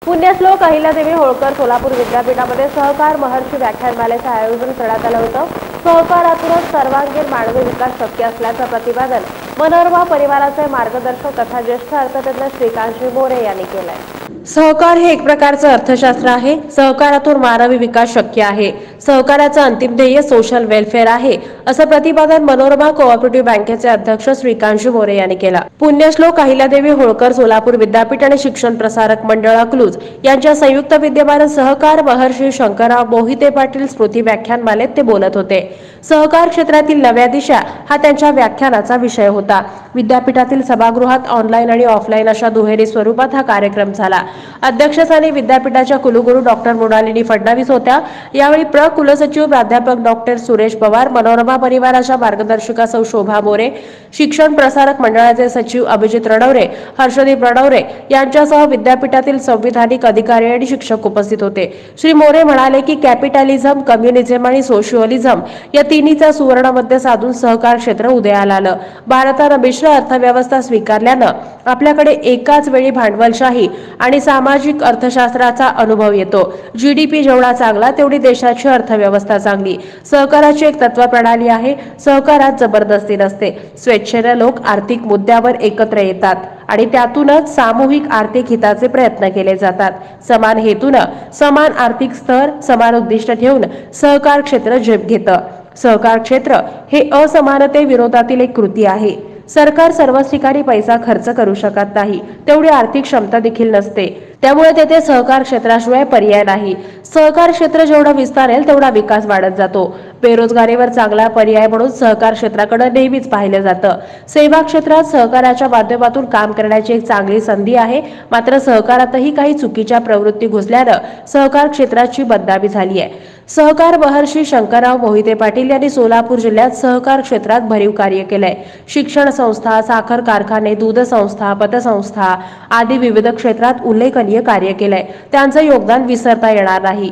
पुण्यश्लोक अहिल्यादेवी होळकर सोलापूर विद्यापीठामध्ये सहकार महर्षी व्याख्यानमालेचे आयोजन करण्यात आलं होतं। सहकारातूनच सर्वांगीण मानवी विकास शक्य असल्याचं प्रतिपादन मनोरमा परिवाराचे मार्गदर्शक तथा ज्येष्ठ अर्थतज्ञ श्रीकांत मोरे यांनी केलंय। सहकार हे एक प्रकारचं अर्थशास्त्र आहे। सहकारातून मानवी विकास शक्य आहे। सहकाराचं अंतिम ध्येय सोशल वेलफेअर आहे, असं प्रतिपादन मनोरमा कोऑपरेटिव्ह बँकेचे अध्यक्ष श्रीकांत मोरे यांनी केलं। पुण्यश्लोक अहिल्यादेवी होळकर सोलापूर विद्यापीठ आणि शिक्षण प्रसारक मंडळ अकलूज यांच्या संयुक्त विद्यमाने सहकार महर्षी शंकरराव मोहिते पाटील स्मृती व्याख्यानमालेत ते बोलत होते। सहकार क्षेत्रातील नव्या दिशा हा त्यांच्या व्याख्यानाचा विषय होता। विद्यापीठातील सभागृहात ऑनलाईन आणि ऑफलाईन अशा दुहेरी स्वरूपात हा कार्यक्रम झाला। अध्यक्षस्थानी विद्यापीठाच्या कुलगुरू डॉक्टर मृणालिनी फडणवीस होत्या। यावेळी प्र कुलसचिव प्राध्यापक डॉक्टर सुरेश पवार, मनोरमा परिवाराच्या मार्गदर्शिका सौ शोभा मोरे, शिक्षण प्रसारक मंडळाचे सचिव अभिजित रणवरे, हर्षदीप रणवरे यांच्यासह विद्यापीठातील संविधानिक अधिकारी आणि शिक्षक उपस्थित होते। श्री मोरे म्हणाले की कॅपिटलिझम, कम्युनिझम आणि सोशलिझम या तिन्हीचा सुवर्ण मध्य साधून सहकार क्षेत्र उदयाला आलं। भारतानं मिश्र अर्थव्यवस्था स्वीकारल्यानं आपल्याकडे एकाच वेळी भांडवलशाही आणि सामाजिक अर्थशास्त्राचा अनुभव येतो। जीडीपी जेवढा चांगला तेवढी देशाची अर्थव्यवस्था चांगली। सहकाराची एक तत्वप्रणाली आहे। सहकारात जबरदस्ती नसते। स्वेच्छेने लोक आर्थिक मुद्द्यावर एकत्र येतात आणि त्यातूनच सामूहिक आर्थिक हिताचे प्रयत्न केले जातात। समान हेतूने समान आर्थिक स्तर, समान उद्दिष्ट ठेवून सहकार क्षेत्र झेप घेतं। सहकार क्षेत्र हे असमानते विरोधातील एक कृती आहे। सरकार सर्वच ठिकाणी पैसा खर्च करू शकत नाही, तेवढी आर्थिक क्षमता देखील नसते। त्यामुळे तेथे सहकार क्षेत्राशिवाय पर्याय नाही। सहकार क्षेत्र जेवढं विस्तारेल तेवढा विकास वाढत जातो। बेरोजगारीवर चांगला पर्याय म्हणून सहकार क्षेत्राकडे नेहमीच पाहिलं जातं। सेवा क्षेत्रात सहकाराच्या माध्यमातून काम करण्याची एक चांगली संधी आहे। मात्र सहकारातही काही चुकीच्या प्रवृत्ती घुसल्यानं सहकार क्षेत्राची बदनामी झाली आहे। सहकार महर्षी शंकरराव मोहिते पाटील यांनी सोलापूर जिल्ह्यात सहकार क्षेत्रात भरीव कार्य केलंय। शिक्षण संस्था, साखर कारखाने, दूध संस्था, पतसंस्था आदी विविध क्षेत्रात उल्लेखनीय कार्य केलंय। त्यांचं योगदान विसरता येणार नाही।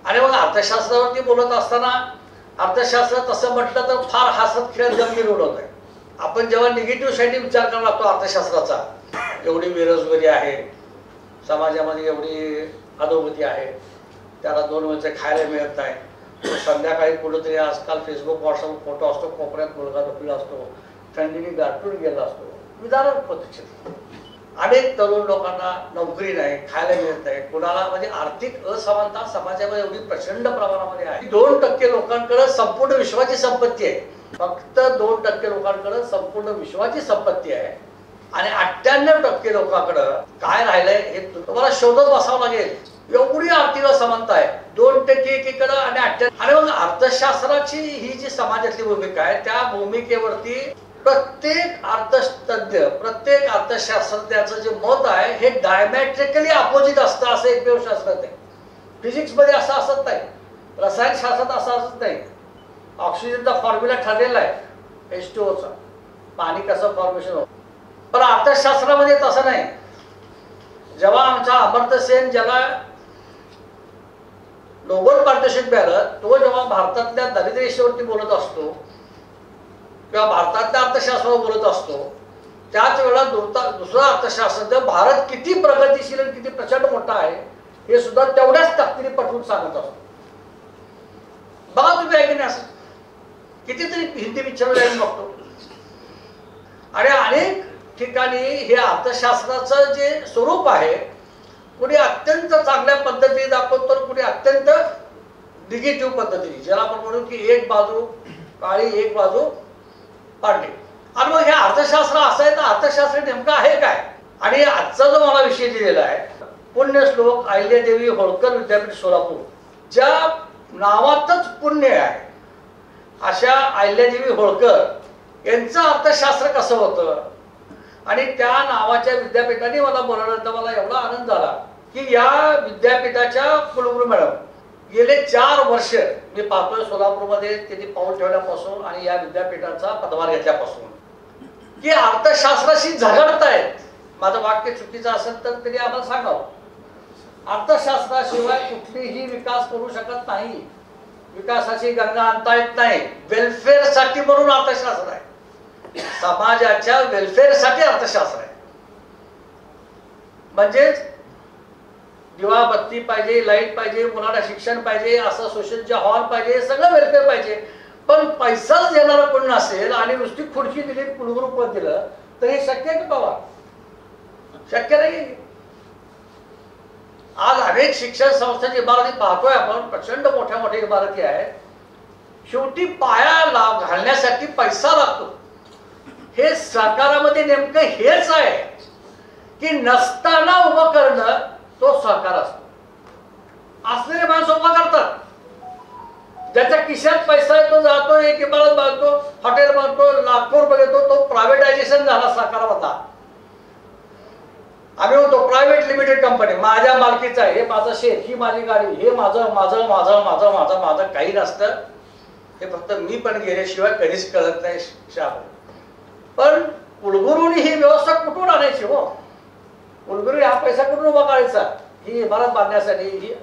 आणि मग अर्थशास्त्रावरती बोलत असताना अर्थशास्त्र तसं म्हटलं तर फार हसत खेळत गंभीर उडवत आहे। आपण जेव्हा निगेटिव्ह साईड विचार करायला लागतो अर्थशास्त्राचा, एवढी बेरोजगारी आहे, समाजामध्ये एवढी अधोगती आहे, त्याला 2 वेळचे खायला मिळत नाही, संध्याकाळी कुठेतरी आजकाल फेसबुक व्हॉट्सअप फोटो असतो, कोपऱ्यात मुलगा झोपलेला असतो, थंडीने गारठून गेला असतो, विदारक पद्धतीचे अनेक तरुण लोकांना नोकरी नाही, खायला मिळत नाही, कुणाला म्हणजे आर्थिक असमानता समाजामध्ये एवढी प्रचंड प्रमाणामध्ये आहे। 2% लोकांकडे संपूर्ण विश्वाची संपत्ती आहे। फक्त 2% लोकांकडे संपूर्ण विश्वाची संपत्ती आहे आणि 98% लोकांकडे काय राहिलंय हे तुम्हाला शोधत बसावं लागेल। एवढी आर्थिक असमानता आहे। 2% एकीकडे आणि 98। आणि मग अर्थशास्त्राची ही जी समाजातली भूमिका आहे त्या भूमिकेवरती प्रत्येक अर्थतज्ञ, प्रत्येक अर्थशास्त्रज्ञाचं जे मत आहे हे डायमॅट्रिकली अपोजिट असतं असं एकमेव शास्त्र आहे। फिजिक्स मध्ये असं असत नाही, रसायनशास्त्रात असं असत नाही। ऑक्सिजनचा फॉर्म्युला ठरलेला आहे H2O चा, पाणी कसं फॉर्मेशन होतं, पण अर्थशास्त्रामध्ये तसं नाही। जेव्हा आमचा अमर्त्य सेन ज्याला नोबेल पारितोषिक मिळालं, तो जेव्हा भारतातल्या दारिद्र्य रेषेवरती बोलत असतो किंवा भारतातल्या अर्थशास्त्रावर बोलत असतो, त्याच वेळेला दुसरा अर्थशास्त्रज्ञ भारत किती प्रगतिशील आणि किती प्रचंड मोठा आहे हे सुद्धा तेवढ्याच ताकदीने पटवून सांगत असतो। बघा तुम्ही ऐकणे असं कितीतरी हिंदी पिक्चर जाऊन बघतो आणि अनेक ठिकाणी हे अर्थशास्त्राचं जे स्वरूप आहे, कुणी अत्यंत चांगल्या पद्धतीने दाखवतो तर कुणी अत्यंत निगेटिव्ह पद्धतीने, ज्याला आपण म्हणू की एक बाजू काळी एक बाजू पांढरी। आणि मग हे अर्थशास्त्र असं आहे तर अर्थशास्त्र नेमकं आहे काय? आणि आजचा जो मला विषय दिलेला आहे पुण्यश्लोक अहिल्यादेवी होळकर विद्यापीठ सोलापूर, ज्या नावातच पुण्य आहे अशा अहिल्यादेवी होळकर यांचं अर्थशास्त्र कसं होतं आणि त्या नावाच्या विद्यापीठाने मला बोलवल्यानंतर मला एवढा आनंद झाला की या विद्यापीठाच्या कुलगुरू मॅडम गेले 4 वर्ष मी पाहतोय सोलापूरमध्ये त्यांनी पाऊल ठेवल्यापासून आणि या विद्यापीठाचा पदभार घेतल्यापासून की अर्थशास्त्राशी झगडतायत। माझं वाक्य चुकीचं असेल तर त्यांनी आम्हाला सांगावं। अर्थशास्त्राशिवाय कुठलीही विकास करू शकत नाही, विकासाची गंगा आणता येत नाही। वेलफेअर साठी म्हणून अर्थशास्त्र आहे, समाजाच्या वेलफेअर साठी अर्थशास्त्र आहे। म्हणजेच दिवा बत्ती पाहिजे, लाईट पाहिजे, मुलांना शिक्षण पाहिजे, असं सोशलचे हॉल पाहिजे, सगळं वेलफेअर पाहिजे, पण पैसाच देणारा कोण नसेल आणि नुसती खुर्ची दिली, कुलगुरू पद दिलं तर हे शक्य आहे की बाबा? शक्य नाही. आज अनेक शिक्षण संस्थांची इमारती पाहतोय आपण, प्रचंड मोठ्या मोठ्या इमारती आहेत, शेवटी पाया घालण्यासाठी पैसा लागतो. हे सहकारामध्ये नेमकं हेच आहे की नसताना उभं करणं तो सहकार असतो. असलेले माणसं उभं करतात, ज्याच्या खिशात पैसा आहे तो जातो, एक इमारत बांधतो, हॉटेल बांधतो, लाखो रुपये देतो, तो प्रायव्हेटायझेशन झाला सहकारामधला. आम्ही म्हणतो प्रायव्हेट लिमिटेड कंपनी, माझ्या मालकीचं आहे, हे माझं शेत, ही माझी गाडी, हे माझं माझं माझं माझं माझं माझं काही नसतं. हे फक्त मी पण गेल्याशिवाय कधीच कळत नाही शाब. पण कुलगुरूंनी ही व्यवस्था कुठून आणायची हो? कुलगुरू हा पैसा कुठून उभा करायचा? ही इमारत बांधण्यासाठी, ही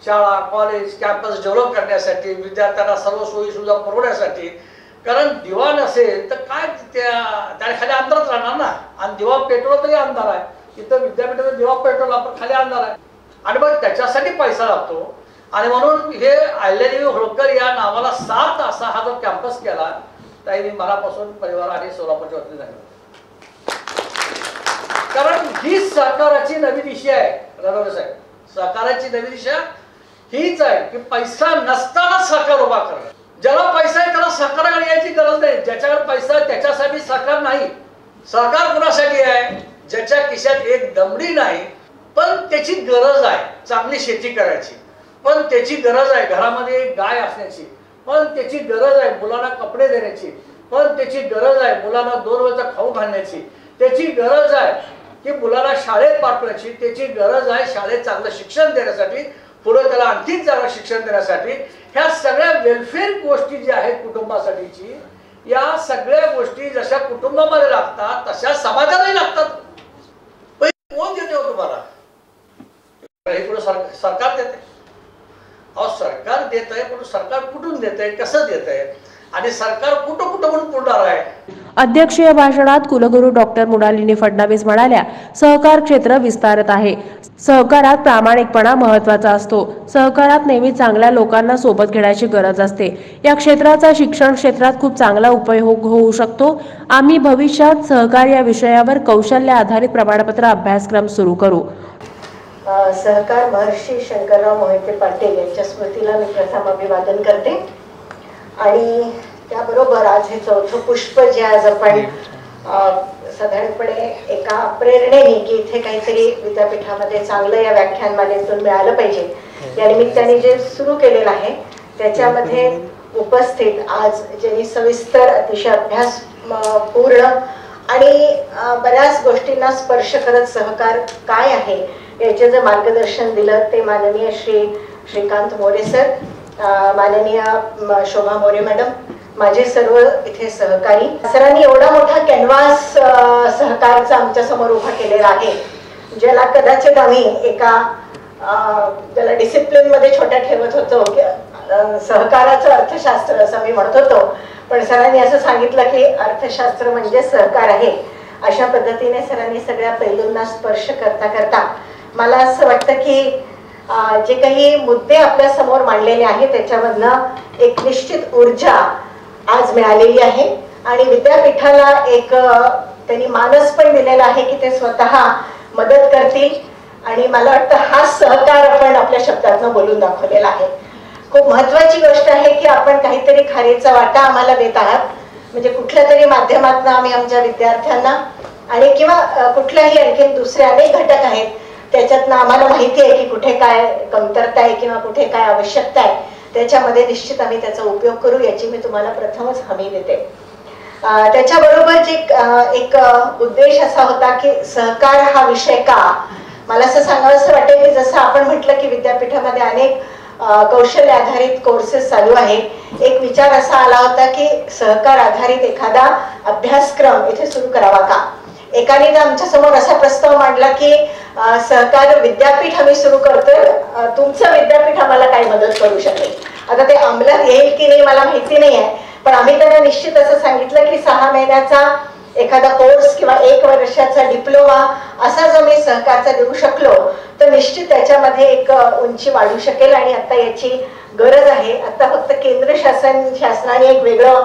शाळा कॉलेज कॅम्पस डेव्हलप करण्यासाठी, विद्यार्थ्यांना सर्व सोयी सुविधा पुरवण्यासाठी. कारण दिवा नसेल तर काय त्या खाली अंधारात राहणार ना. आणि दिवा पेटवला तरी अंधार आहे. इथं विद्यापीठाचा दिवा पेटवला पण खाली अंधार आहे. आणि मग त्याच्यासाठी पैसा लागतो. आणि म्हणून हे अहिल्यादेवी होळकर या नावाला 7 असा हा जो कॅम्पस केला, त्याही मी मनापासून परिवार आणि सोलापूरच्या वतीने धन्यवाद. कारण ही सहकाराची नवी दिशा आहे रनवरे साहेब. सहकाराची नवी दिशा हीच आहे की पैसा नसताना सहकार उभा करणं. ज्याला पैसा आहे त्याला सहकाराकडे यायची गरज नाही. ज्याच्याकडे पैसा आहे त्याच्यासाठी सहकार नाही. सहकार कोणासाठी आहे? ज्याच्या खिशात एक दमडी नाही पण त्याची गरज आहे चांगली शेती करायची, पण त्याची गरज आहे घरामध्ये एक गाय असण्याची, पण त्याची गरज आहे मुलांना कपडे देण्याची, पण त्याची गरज आहे मुलांना 2 वेळचा खाऊ घालण्याची, त्याची गरज आहे की मुलाला शाळेत पाठवण्याची, त्याची गरज आहे शाळेत चांगलं शिक्षण देण्यासाठी, पुढे त्याला आणखीन चांगलं शिक्षण देण्यासाठी. ह्या सगळ्या वेलफेअर गोष्टी ज्या आहेत कुटुंबासाठीची, या सगळ्या गोष्टी जशा कुटुंबामध्ये लागतात तशा समाजालाही लागतात. कोण देते हो तुम्हाला? हे पुढे सरकार देते. अहो सरकार देत आहे, पण सरकार कुठून देत आहे, कसं देत आहे आणि सरकार कुठं कुठं म्हणून पुरणार आहे? अध्यक्षीय भाषणात कुलगुरू डॉक्टर मृणालिनी फडणवीस म्हणाल्या, सहकार क्षेत्र विस्तारत आहे. सहकारात प्रामाणिकपणा महत्त्वाचा असतो. सहकारात नेहमी चांगल्या लोकांना सोबत घेण्याची गरज असते. या क्षेत्राचा शिक्षण क्षेत्रात खूप चांगला उपयोग होऊ शकतो. आम्ही भविष्यात सहकार या विषयावर कौशल्य आधारित प्रमाणपत्र अभ्यासक्रम सुरू करू. सहकार महर्षी शंकरराव मोहिते पाटील यांच्या स्मृतीला मी प्रथम अभिवादन करते. आणि त्याबरोबर आज हे 4थं पुष्प जे आज आपण साधारणपणे एका प्रेरणेने की इथे काहीतरी विद्यापीठामध्ये चांगलं या व्याख्यानमालेतून मिळालं पाहिजे या निमित्ताने जे सुरू केलेलं आहे, त्याच्यामध्ये उपस्थित आज ज्यांनी सविस्तर अतिशय अभ्यास पूर्ण आणि बऱ्याच गोष्टींना स्पर्श करत सहकार काय आहे याचे जे मार्गदर्शन दिलं ते माननीय श्रीकांत मोरे सर, माननीय शोभा मोरे मॅडम, माझे सर्व इथे सहकारी. सरांनी एवढा मोठा कॅनव्हास सहकारचा आमच्या समोर उभा केलेला आहे, ज्याला कदाचित आम्ही एका ज्याला डिसिप्लिन मध्ये छोट्या ठेवत होतो, सहकाराचं अर्थशास्त्र असं मी म्हणत होतो, पण सरांनी असं सांगितलं की अर्थशास्त्र म्हणजे सहकार आहे. अशा पद्धतीने सरांनी सगळ्या पैलूंना स्पर्श करता करता मला असं वाटतं की जे काही मुद्दे आपल्या समोर मांडलेले आहेत त्याच्यामधनं एक निश्चित ऊर्जा आज मिळालेली आहे. आणि विद्यापीठाला एक त्यांनी मानस पण दिलेला आहे की ते स्वतः मदत करतील. आणि मला वाटतं हा सहकार आपण आपल्या शब्दातनं बोलून दाखवलेला आहे. खूप महत्वाची गोष्ट आहे की आपण काहीतरी खारीचा वाटा आम्हाला देत आहात. म्हणजे कुठल्या तरी माध्यमातून आम्ही आमच्या विद्यार्थ्यांना आणि किंवा कुठल्याही आणखी दुसरे अनेक घटक आहेत त्याच्यातनं आम्हाला माहिती आहे की कुठे काय कमतरता आहे किंवा कुठे काय आवश्यकता आहे, त्याच्यामध्ये निश्चित आम्ही त्याचा उपयोग करू याची मी तुम्हाला प्रथमच हमी देते. त्याच्याबरोबर जे एक उद्देश असा होता की सहकार हा विषय का, मला असं सांगावंसं वाटेल की जसं आपण म्हटलं की विद्यापीठामध्ये अनेक कौशल्य आधारित कोर्सेस चालू आहेत, एक विचार असा आला होता की सहकार आधारित एखादा अभ्यासक्रम इथे सुरू करावा का. एकाने आमच्या समोर असा प्रस्ताव मांडला की सहकार विद्यापीठ आम्ही सुरू करतोय, तुमचं विद्यापीठ आम्हाला काय मदत करू शकेल. आता ते अंमलात येईल की नाही मला माहिती नाही आहे, पण आम्ही त्यांना निश्चित असं सांगितलं की 6 महिन्याचा एखादा कोर्स किंवा 1 वर्षाचा डिप्लोमा असा जर मी सहकारचा देऊ शकलो तर निश्चित त्याच्यामध्ये एक उंची वाढू शकेल आणि आता याची गरज आहे. आता फक्त केंद्र शासनाने एक वेगळं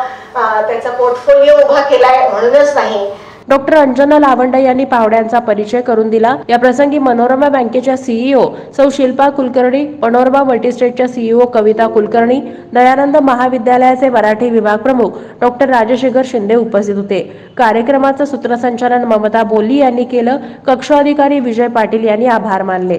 त्याचा पोर्टफोलिओ उभा केलाय म्हणूनच नाही. डॉक्टर अंजना लावंडे यांनी पावड्यांचा परिचय करून दिला. या प्रसंगी मनोरमा बँकेच्या सीईओ सौ शिल्पा कुलकर्णी, मनोरमा मल्टीस्टेटच्या सीईओ कविता कुलकर्णी, दयानंद महाविद्यालयाचे मराठी विभाग प्रमुख डॉक्टर राजशेखर शिंदे उपस्थित होते. कार्यक्रमाचं सूत्रसंचालन ममता बोल्ली यांनी केलं. कक्ष अधिकारी विजय पाटील यांनी आभार मानले.